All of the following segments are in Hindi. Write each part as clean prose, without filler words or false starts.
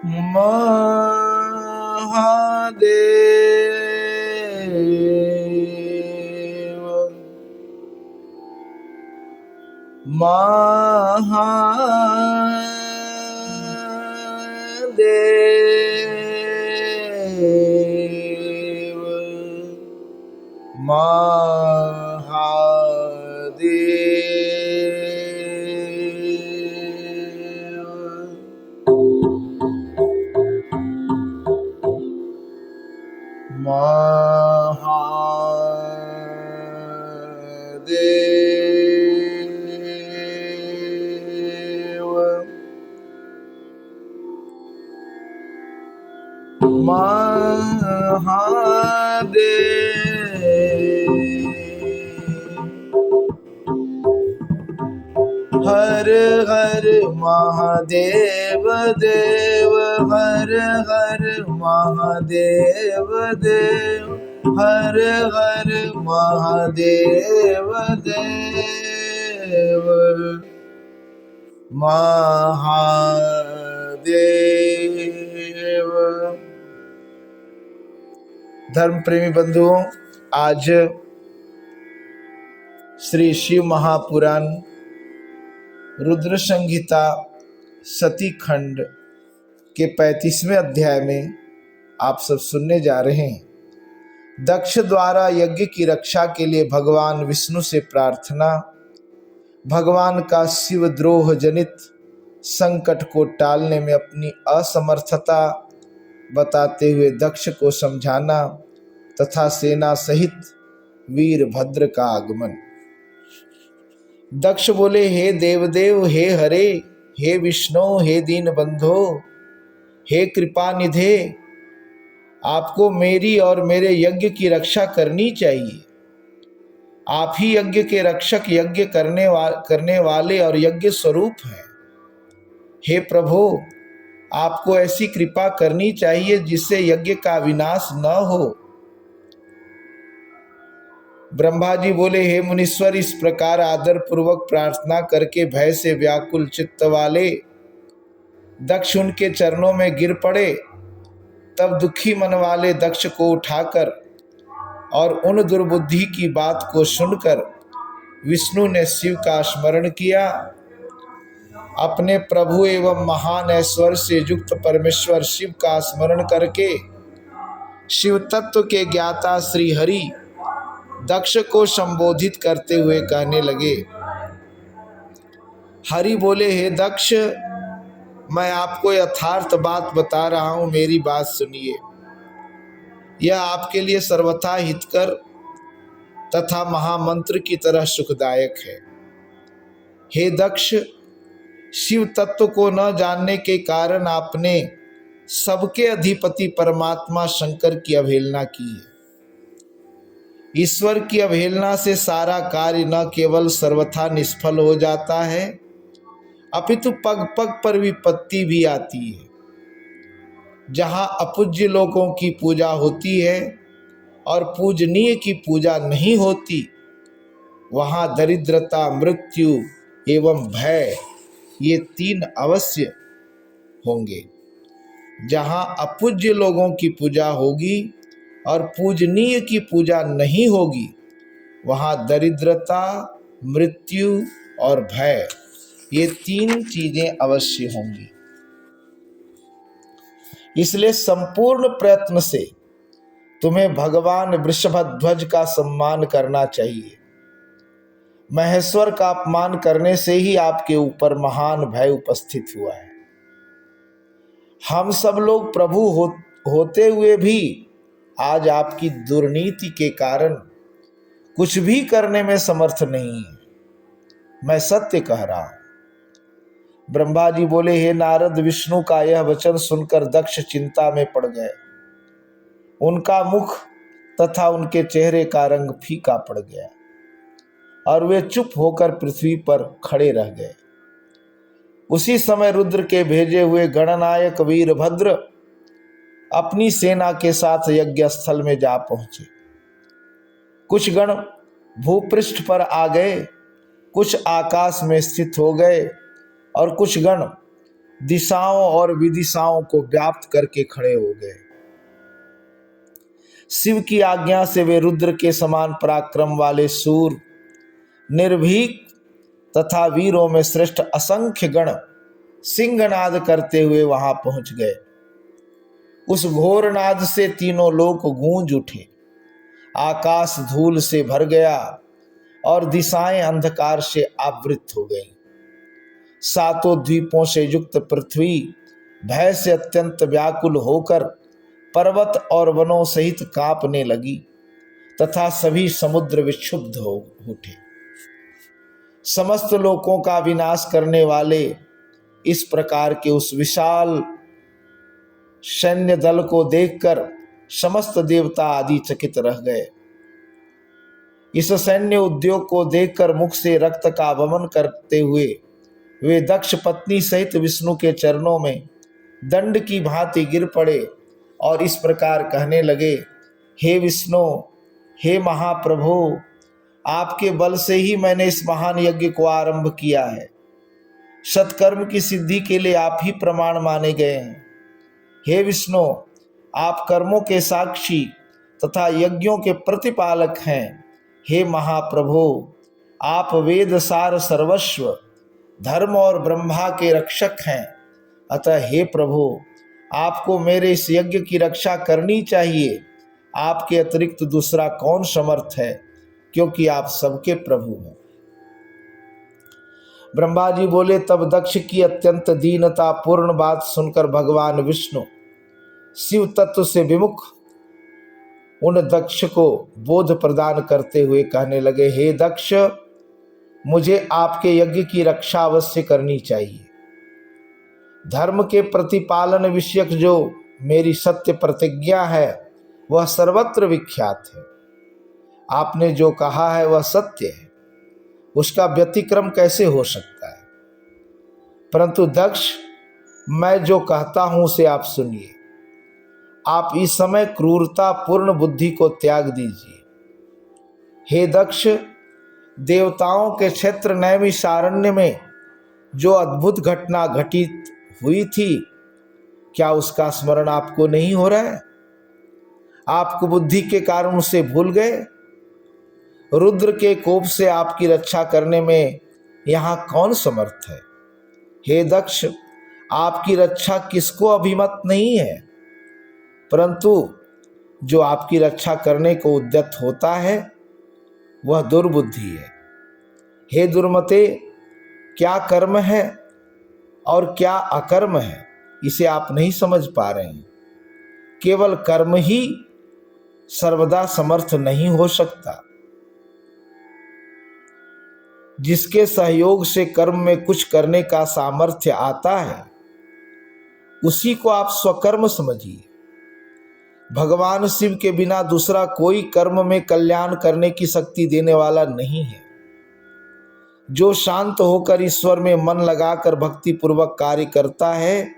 महादेव महादेव हर हर महादेव देव हर हर महादेव देव हर हर महादेव देव महादेव। धर्म प्रेमी बंधुओं, आज श्री शिव महापुराण रुद्र संहिता सती खंड के 35वें अध्याय में आप सब सुनने जा रहे हैं। दक्ष द्वारा यज्ञ की रक्षा के लिए भगवान विष्णु से प्रार्थना, भगवान का शिवद्रोह जनित संकट को टालने में अपनी असमर्थता बताते हुए दक्ष को समझाना तथा सेना सहित वीरभद्र का आगमन। दक्ष बोले, हे देवदेव, हे हरे, हे विष्णु, हे दीन बंधो, हे कृपा निधे, आपको मेरी और मेरे यज्ञ की रक्षा करनी चाहिए। आप ही यज्ञ के रक्षक, यज्ञ करने वाले और यज्ञ स्वरूप हैं। हे प्रभु, आपको ऐसी कृपा करनी चाहिए जिससे यज्ञ का विनाश न हो। ब्रह्मा जी बोले, हे मुनीश्वर, इस प्रकार आदर पूर्वक प्रार्थना करके भय से व्याकुल चित्त वाले दक्ष उनके चरणों में गिर पड़े। तब दुखी मन वाले दक्ष को उठाकर और उन दुर्बुद्धि की बात को सुनकर विष्णु ने शिव का स्मरण किया। अपने प्रभु एवं महान ऐश्वर्य से युक्त परमेश्वर शिव का स्मरण करके शिव तत्व के ज्ञाता श्री हरि दक्ष को संबोधित करते हुए कहने लगे। हरि बोले, हे दक्ष, मैं आपको यथार्थ बात बता रहा हूं, मेरी बात सुनिए। यह आपके लिए सर्वथा हितकर तथा महामंत्र की तरह सुखदायक है। हे दक्ष, शिव तत्व को न जानने के कारण आपने सबके अधिपति परमात्मा शंकर की अवहेलना की है। ईश्वर की अवहेलना से सारा कार्य न केवल सर्वथा निष्फल हो जाता है, अपितु पग पग पर विपत्ति भी आती है। जहाँ अपूज्य लोगों की पूजा होती है और पूजनीय की पूजा नहीं होती, वहाँ दरिद्रता, मृत्यु एवं भय, ये 3 अवश्य होंगे। जहाँ अपूज्य लोगों की पूजा होगी और पूजनीय की पूजा नहीं होगी, वहाँ दरिद्रता, मृत्यु और भय, ये 3 चीजें अवश्य होंगी। इसलिए संपूर्ण प्रयत्न से तुम्हें भगवान वृषभध्वज का सम्मान करना चाहिए। महेश्वर का अपमान करने से ही आपके ऊपर महान भय उपस्थित हुआ है। हम सब लोग प्रभु होते हुए भी आज आपकी दुर्नीति के कारण कुछ भी करने में समर्थ नहीं है। मैं सत्य कह रहा हूं। ब्रह्मा जी बोले, हे नारद, विष्णु का यह वचन सुनकर दक्ष चिंता में पड़ गए। उनका मुख तथा उनके चेहरे का रंग फीका पड़ गया और वे चुप होकर पृथ्वी पर खड़े रह गए। उसी समय रुद्र के भेजे हुए गणनायक वीरभद्र अपनी सेना के साथ यज्ञ स्थल में जा पहुंचे। कुछ गण भूपृष्ठ पर आ गए, कुछ आकाश में स्थित हो गए और कुछ गण दिशाओं और विदिशाओं को व्याप्त करके खड़े हो गए। शिव की आज्ञा से वे रुद्र के समान पराक्रम वाले सूर, निर्भीक तथा वीरों में श्रेष्ठ असंख्य गण सिंहनाद करते हुए वहां पहुंच गए। उस घोर नाद से तीनों लोक गूंज उठे, आकाश धूल से भर गया और दिशाएं अंधकार से आवृत हो गईं। सातों द्वीपों से युक्त पृथ्वी भय से अत्यंत व्याकुल होकर पर्वत और वनों सहित कांपने लगी तथा सभी समुद्र विक्षुब्ध हो उठे। समस्त लोकों का विनाश करने वाले इस प्रकार के उस विशाल सैन्य दल को देखकर समस्त देवता आदि चकित रह गए। इस सैन्य उद्योग को देखकर मुख से रक्त का वमन करते हुए वे दक्ष पत्नी सहित विष्णु के चरणों में दंड की भांति गिर पड़े और इस प्रकार कहने लगे, हे विष्णु, हे महाप्रभु, आपके बल से ही मैंने इस महान यज्ञ को आरंभ किया है। सत्कर्म की सिद्धि के लिए आप ही प्रमाण माने गए हैं। हे विष्णु, आप कर्मों के साक्षी तथा यज्ञों के प्रतिपालक हैं। हे महाप्रभु, आप वेद सार सर्वस्व, धर्म और ब्रह्मा के रक्षक हैं। अतः हे प्रभु, आपको मेरे इस यज्ञ की रक्षा करनी चाहिए। आपके अतिरिक्त दूसरा कौन समर्थ है, क्योंकि आप सबके प्रभु हैं। ब्रह्मा जी बोले, तब दक्ष की अत्यंत दीनता पूर्ण बात सुनकर भगवान विष्णु शिव तत्व से विमुख उन दक्ष को बोध प्रदान करते हुए कहने लगे, हे दक्ष, मुझे आपके यज्ञ की रक्षा अवश्य करनी चाहिए। धर्म के प्रतिपालन विषयक जो मेरी सत्य प्रतिज्ञा है वह सर्वत्र विख्यात है। आपने जो कहा है वह सत्य है, उसका व्यतिक्रम कैसे हो सकता है। परंतु दक्ष, मैं जो कहता हूं उसे आप सुनिए। आप इस समय क्रूरता पूर्ण बुद्धि को त्याग दीजिए। हे दक्ष, देवताओं के क्षेत्र नैमिषारण्य में जो अद्भुत घटना घटित हुई थी, क्या उसका स्मरण आपको नहीं हो रहा है? आपको बुद्धि के कारण उसे भूल गए? रुद्र के कोप से आपकी रक्षा करने में यहां कौन समर्थ है? हे दक्ष, आपकी रक्षा किसको अभिमत नहीं है, परंतु जो आपकी रक्षा करने को उद्यत होता है वह दुर्बुद्धि है। हे दुर्मते, क्या कर्म है और क्या अकर्म है, इसे आप नहीं समझ पा रहे हैं। केवल कर्म ही सर्वदा समर्थ नहीं हो सकता। जिसके सहयोग से कर्म में कुछ करने का सामर्थ्य आता है, उसी को आप स्वकर्म समझिए। भगवान शिव के बिना दूसरा कोई कर्म में कल्याण करने की शक्ति देने वाला नहीं है। जो शांत होकर ईश्वर में मन लगाकर भक्ति पूर्वक कार्य करता है,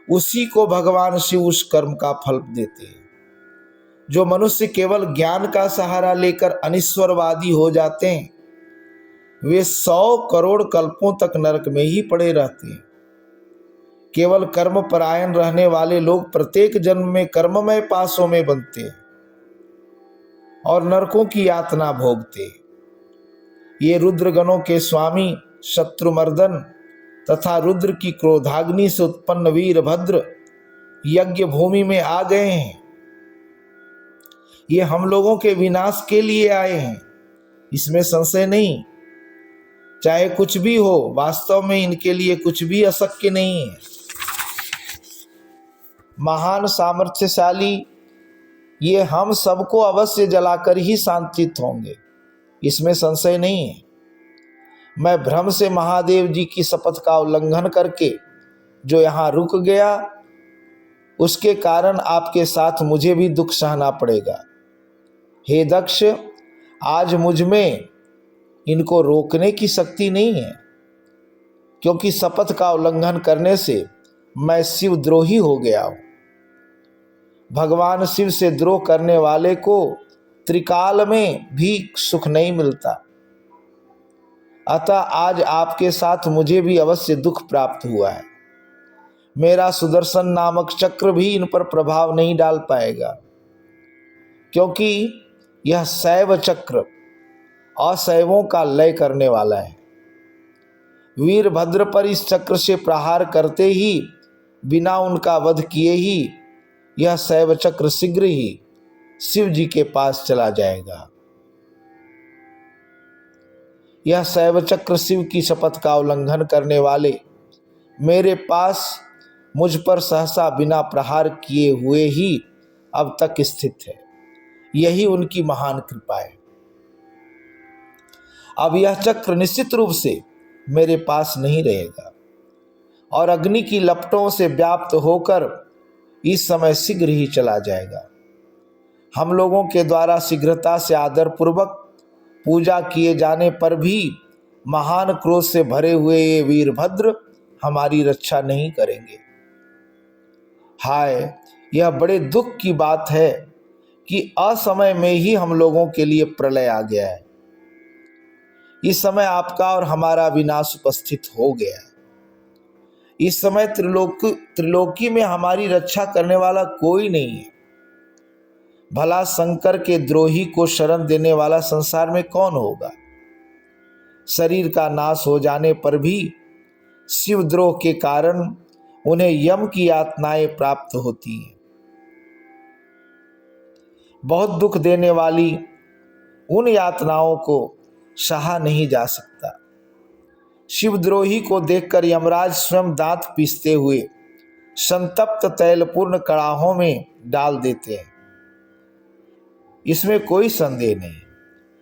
उसी को भगवान शिव उस कर्म का फल देते हैं। जो मनुष्य केवल ज्ञान का सहारा लेकर अनिश्वरवादी हो जाते हैं, वे 100 करोड़ कल्पों तक नरक में ही पड़े रहते हैं। केवल कर्म परायण रहने वाले लोग प्रत्येक जन्म में कर्ममय पासों में बनते हैं और नरकों की यातना भोगते हैं। ये रुद्रगणों के स्वामी शत्रुमर्दन तथा रुद्र की क्रोधाग्नि से उत्पन्न वीरभद्र यज्ञ भूमि में आ गए हैं। ये हम लोगों के विनाश के लिए आए हैं, इसमें संशय नहीं। चाहे कुछ भी हो, वास्तव में इनके लिए कुछ भी अशक्य नहीं है। महान सामर्थ्यशाली ये हम सबको अवश्य जलाकर ही शांतित होंगे, इसमें संशय नहीं है। मैं भ्रम से महादेव जी की शपथ का उल्लंघन करके जो यहाँ रुक गया, उसके कारण आपके साथ मुझे भी दुख सहना पड़ेगा। हे दक्ष, आज मुझ में इनको रोकने की शक्ति नहीं है, क्योंकि शपथ का उल्लंघन करने से मैं शिव द्रोही हो गया हूं। भगवान शिव से द्रोह करने वाले को त्रिकाल में भी सुख नहीं मिलता। अतः आज आपके साथ मुझे भी अवश्य दुख प्राप्त हुआ है। मेरा सुदर्शन नामक चक्र भी इन पर प्रभाव नहीं डाल पाएगा, क्योंकि यह शैव चक्र अशैवों का लय करने वाला है। वीरभद्र पर इस चक्र से प्रहार करते ही, बिना उनका वध किए ही, यह शैव चक्र शीघ्र ही शिव जी के पास चला जाएगा। यह शैव चक्र शिव की शपथ का उल्लंघन करने वाले मेरे पास मुझ पर सहसा बिना प्रहार किए हुए ही अब तक स्थित है। यही उनकी महान कृपा है। अब यह चक्र निश्चित रूप से मेरे पास नहीं रहेगा और अग्नि की लपटों से व्याप्त होकर इस समय शीघ्र ही चला जाएगा। हम लोगों के द्वारा शीघ्रता से आदर पूर्वक पूजा किए जाने पर भी महान क्रोध से भरे हुए ये वीरभद्र हमारी रक्षा नहीं करेंगे। हाय, यह बड़े दुख की बात है कि असमय में ही हम लोगों के लिए प्रलय आ गया है। इस समय आपका और हमारा विनाश उपस्थित हो गया है। इस समय त्रिलोकी में हमारी रक्षा करने वाला कोई नहीं है। भला शंकर के द्रोही को शरण देने वाला संसार में कौन होगा? शरीर का नाश हो जाने पर भी शिवद्रोह के कारण उन्हें यम की यातनाएं प्राप्त होती हैं। बहुत दुख देने वाली उन यातनाओं को सहा नहीं जा सकता। शिवद्रोही को देखकर यमराज स्वयं दांत पीसते हुए संतप्त तैलपूर्ण कड़ाहों में डाल देते हैं। इसमें कोई संदेह नहीं।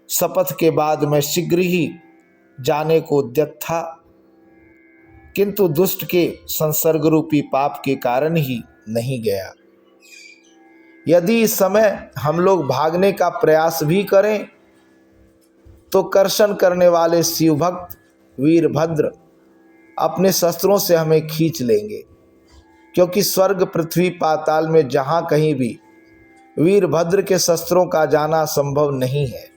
शपथ के बाद मैं शीघ्र ही जाने को उद्यत था, किंतु दुष्ट के संसर्ग रूपी पाप के कारण ही नहीं गया। यदि इस समय हम लोग भागने का प्रयास भी करें तो कर्षण करने वाले शिव भक्त वीरभद्र अपने शस्त्रों से हमें खींच लेंगे, क्योंकि स्वर्ग पृथ्वी पाताल में जहां कहीं भी वीरभद्र के शस्त्रों का जाना संभव नहीं है।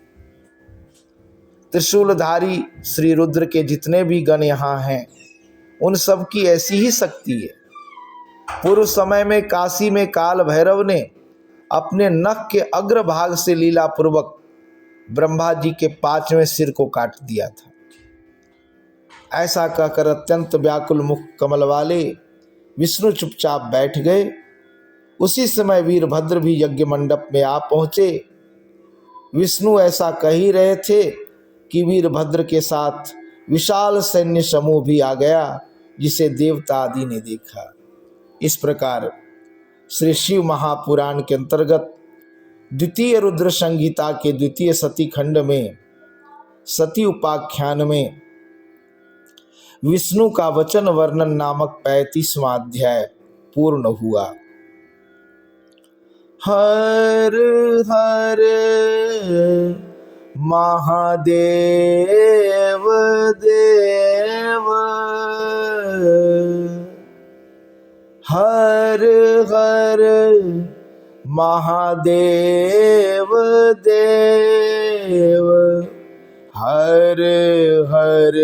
त्रिशूलधारी श्री रुद्र के जितने भी गण यहाँ हैं, उन सब की ऐसी ही शक्ति है। पूर्व समय में काशी में काल भैरव ने अपने नख के अग्रभाग से लीला पूर्वक ब्रह्मा जी के 5वें सिर को काट दिया था। ऐसा कहकर अत्यंत व्याकुल मुख कमल वाले विष्णु चुपचाप बैठ गए। उसी समय वीरभद्र भी यज्ञ मंडप में आ पहुंचे। विष्णु ऐसा कह ही रहे थे कि वीरभद्र के साथ विशाल सैन्य समूह भी आ गया, जिसे देवता आदि ने देखा। इस प्रकार श्री शिव महापुराण के अंतर्गत द्वितीय रुद्र संहिता के द्वितीय सती खंड में सती उपाख्यान में विष्णु का वचन वर्णन नामक 35वां अध्याय पूर्ण हुआ। हर हर महादेव देव, हर हर महादेव देव, हर हर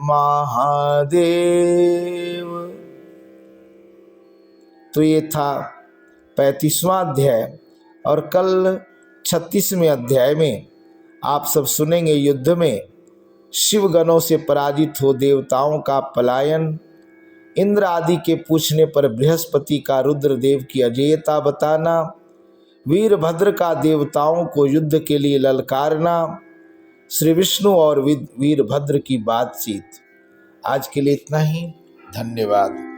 महादेव। तो ये था 35वां अध्याय, और कल 36वें अध्याय में आप सब सुनेंगे युद्ध में शिवगणों से पराजित हो देवताओं का पलायन, इंद्र आदि के पूछने पर बृहस्पति का रुद्रदेव की अजेयता बताना, वीरभद्र का देवताओं को युद्ध के लिए ललकारना, श्री विष्णु और वीरभद्र की बातचीत। आज के लिए इतना ही। धन्यवाद।